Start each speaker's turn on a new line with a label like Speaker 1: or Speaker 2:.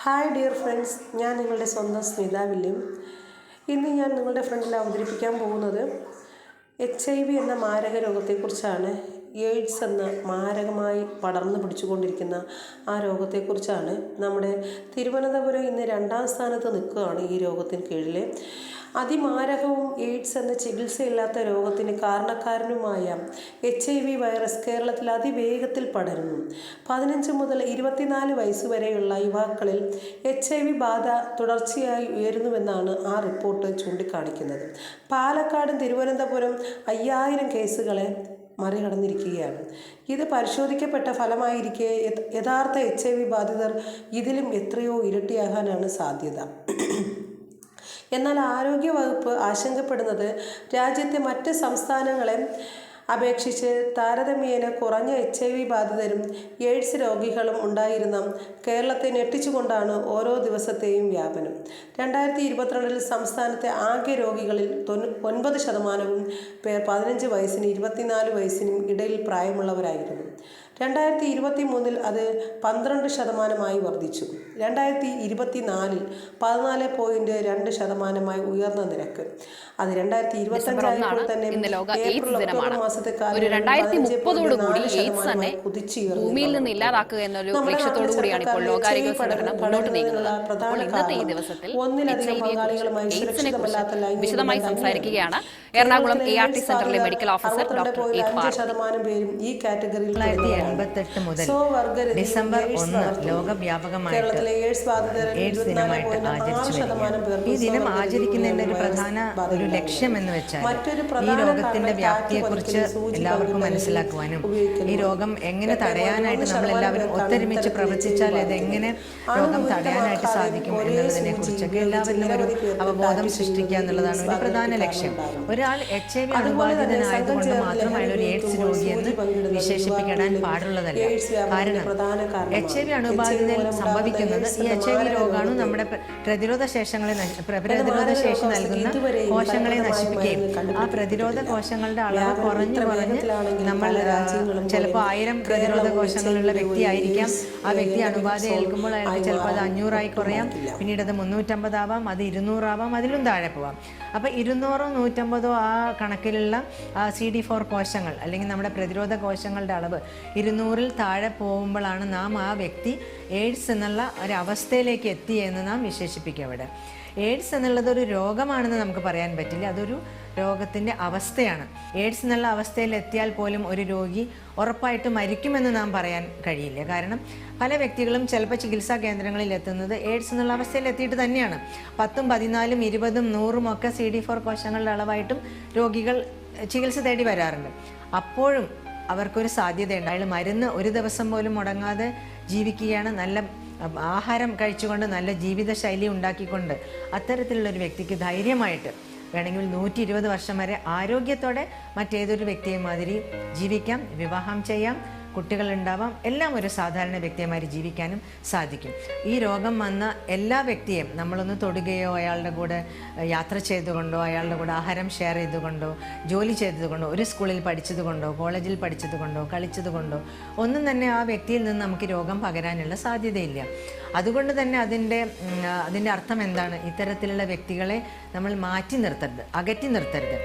Speaker 1: Hi dear friends, ഞാൻ നിങ്ങളുടെ സ്വന്തം സ്മിത വില്യം. ഇന്ന് ഞാൻ നിങ്ങളുടെ ഫ്രണ്ടിൽ അവതരിപ്പിക്കാൻ പോകുന്നത് HIV എന്ന മാരക രോഗത്തെക്കുറിച്ചാണ്. എയ്ഡ്സ് എന്ന മാരകമായി പടർന്നു പിടിച്ചുകൊണ്ടിരിക്കുന്ന ആ രോഗത്തെക്കുറിച്ചാണ്. നമ്മുടെ തിരുവനന്തപുരം ഇന്ന് 2ാം സ്ഥാനത്ത് നിൽക്കുകയാണ് ഈ രോഗത്തിന് കീഴിൽ. അതിമാരകവും എയ്ഡ്സ് എന്ന ചികിത്സയില്ലാത്ത രോഗത്തിന് കാരണക്കാരനുമായ HIV വൈറസ് കേരളത്തിൽ അതിവേഗത്തിൽ പടരുന്നു. 15 മുതൽ 24 വയസ്സ് വരെയുള്ള യുവാക്കളിൽ HIV ബാധ തുടർച്ചയായി ഉയരുന്നുവെന്നാണ് ആ റിപ്പോർട്ട് ചൂണ്ടിക്കാണിക്കുന്നത്. പാലക്കാടും തിരുവനന്തപുരം 5000 കേസുകളെ മറികടന്നിരിക്കുകയാണ്. ഇത് പരിശോധിക്കപ്പെട്ട ഫലമായിരിക്കെ യഥാർത്ഥ HIV ബാധിതർ ഇതിലും എത്രയോ ഇരട്ടിയാകാനാണ് സാധ്യത. എന്നാൽ ആരോഗ്യവകുപ്പ് ആശങ്കപ്പെടുന്നത് രാജ്യത്തെ മറ്റ് സംസ്ഥാനങ്ങളെ അപേക്ഷിച്ച് താരതമ്യേന കുറഞ്ഞ HIV ബാധിതരും എയ്ഡ്സ് രോഗികളും ഉണ്ടായിരുന്ന കേരളത്തെ ഞെട്ടിച്ചുകൊണ്ടാണ് ഓരോ ദിവസത്തെയും വ്യാപനം. 2022 സംസ്ഥാനത്തെ ആകെ രോഗികളിൽ 9% പേർ 15 വയസ്സിനും 24 വയസ്സിനും ഇടയിൽ പ്രായമുള്ളവരായിരുന്നു. 2023 അത് 12% വർദ്ധിച്ചു. 2024 14.2% ഉയർന്ന നിരക്ക്. അത് 2025 ആയപ്പോൾ തന്നെ ഏപ്രിൽ ഒക്ടോബർ മാസത്തെ
Speaker 2: ഭൂമിയിൽ നിന്ന് ഇല്ലാതാക്കുക എന്നൊരു ലക്ഷ്യത്തോടു കൂടിയാണ് ഇപ്പോൾ ലോകാരോഗ്യ സംഘടന മുന്നോട്ട് നീങ്ങുന്നത്. അപ്പോൾ ഇന്നത്തെ ഈ ദിവസത്തിൽ വിശദമായി സംസാരിക്കുകയാണ് എറണാകുളം ART സെന്ററിലെ മെഡിക്കൽ ഓഫീസർ ഡോക്ടർ
Speaker 1: പേരും ഈ കാറ്റഗറിയിൽ.
Speaker 3: 1988 മുതൽ ഡിസംബർ 1 ലോകവ്യാപകമായിട്ട് എയ്ഡ്സ് ദിനമായിട്ട് ആചരിച്ചു വരികയാണ്. ഈ ദിനം ആചരിക്കുന്നതിന്റെ ഒരു പ്രധാന ലക്ഷ്യം എന്ന് വെച്ചാൽ ഈ രോഗത്തിന്റെ വ്യാപ്തിയെക്കുറിച്ച് എല്ലാവർക്കും മനസ്സിലാക്കുവാനും ഈ രോഗം എങ്ങനെ തടയാനായിട്ട് നമ്മളെല്ലാവരും ഒത്തൊരുമിച്ച് പ്രവർത്തിച്ചാൽ ഇതെങ്ങനെ രോഗം തടയാനായിട്ട് സാധിക്കും എന്നുള്ളതിനെ കുറിച്ചൊക്കെ എല്ലാവരിലും ഒരു അവബോധം സൃഷ്ടിക്കുക എന്നുള്ളതാണ് ഒരു പ്രധാന ലക്ഷ്യം. ഒരാൾ HIV അണുബാധിതനായതുകൊണ്ട് മാത്രം അയാൾ ഒരു എയ്ഡ്സ് രോഗിയെന്ന് വിശേഷിപ്പിക്കാൻ പാടുള്ളതല്ല. കാരണം HIV അണുബാധിതയിൽ സംഭവിക്കുന്നത് ഈ HIV രോഗാണു നമ്മുടെ പ്രതിരോധ ശേഷി നൽകുന്ന കോശങ്ങളെ നശിപ്പിക്കുകയും ആ പ്രതിരോധ കോശങ്ങളുടെ അളവ് കുറഞ്ഞ് നമ്മൾ ചിലപ്പോൾ 1000 പ്രതിരോധ കോശങ്ങളുള്ള വ്യക്തിയായിരിക്കാം. ആ വ്യക്തി അണുബാധ ഏൽക്കുമ്പോൾ അയാൾക്ക് ചിലപ്പോൾ അത് 500 കുറയാം, പിന്നീട് അത് 350 ആവാം, അത് 200 ആവാം, അതിലും താഴെ പോവാം. അപ്പോൾ 200 150 ആ കണക്കിലുള്ള CD4 കോശങ്ങൾ അല്ലെങ്കിൽ നമ്മുടെ പ്രതിരോധ കോശങ്ങളുടെ അളവ് 200-ൽ താഴെ പോകുമ്പോഴാണ് നാം ആ വ്യക്തി എയ്ഡ്സ് എന്നുള്ള ഒരു അവസ്ഥയിലേക്ക് എത്തിയെന്ന് നാം വിശേഷിപ്പിക്കുക. അവിടെ എയ്ഡ്സ് എന്നുള്ളത് ഒരു രോഗമാണെന്ന് നമുക്ക് പറയാൻ പറ്റില്ല, അതൊരു രോഗത്തിൻ്റെ അവസ്ഥയാണ്. എയ്ഡ്സ് എന്നുള്ള അവസ്ഥയിൽ എത്തിയാൽ പോലും ഒരു രോഗി ഉറപ്പായിട്ട് മരിക്കുമെന്ന് നാം പറയാൻ കഴിയില്ല. കാരണം പല വ്യക്തികളും ചിലപ്പോൾ ചികിത്സാ കേന്ദ്രങ്ങളിൽ എത്തുന്നത് എയ്ഡ്സ് എന്നുള്ള അവസ്ഥയിൽ എത്തിയിട്ട് തന്നെയാണ്. 10, 14, 20, 100 ഒക്കെ CD4 കോശങ്ങളുടെ അളവായിട്ടും രോഗികൾ ചികിത്സ തേടി വരാറുണ്ട്. അപ്പോഴും അവർക്കൊരു സാധ്യതയുണ്ട്. അയാൾ മരുന്ന് ഒരു ദിവസം പോലും മുടങ്ങാതെ ജീവിക്കുകയാണ്, നല്ല ആഹാരം കഴിച്ചുകൊണ്ട് നല്ല ജീവിതശൈലി ഉണ്ടാക്കിക്കൊണ്ട് അത്തരത്തിലുള്ള ഒരു വ്യക്തിക്ക് ധൈര്യമായിട്ട് വേണമെങ്കിൽ 120 വർഷം വരെ ആരോഗ്യത്തോടെ മറ്റേതൊരു വ്യക്തിയെ മാതിരി ജീവിക്കാം, വിവാഹം ചെയ്യാം, കുട്ടികളുണ്ടാവാം, എല്ലാം ഒരു സാധാരണ വ്യക്തിയെമാരി ജീവിക്കാനും സാധിക്കും. ഈ രോഗം വന്ന എല്ലാ വ്യക്തിയെയും നമ്മളൊന്ന് തൊടുകയോ അയാളുടെ കൂടെ യാത്ര ചെയ്തുകൊണ്ടോ അയാളുടെ കൂടെ ആഹാരം ഷെയർ ചെയ്തുകൊണ്ടോ ജോലി ചെയ്തതുകൊണ്ടോ ഒരു സ്കൂളിൽ പഠിച്ചതുകൊണ്ടോ കോളേജിൽ പഠിച്ചതുകൊണ്ടോ കളിച്ചതുകൊണ്ടോ ഒന്നും തന്നെ ആ വ്യക്തിയിൽ നിന്ന് നമുക്ക് രോഗം പകരാനുള്ള സാധ്യതയില്ല. അതുകൊണ്ട് തന്നെ അതിൻ്റെ അർത്ഥം എന്താണ്? ഇത്തരത്തിലുള്ള വ്യക്തികളെ നമ്മൾ മാറ്റി നിർത്തരുത്, അകറ്റി നിർത്തരുത്.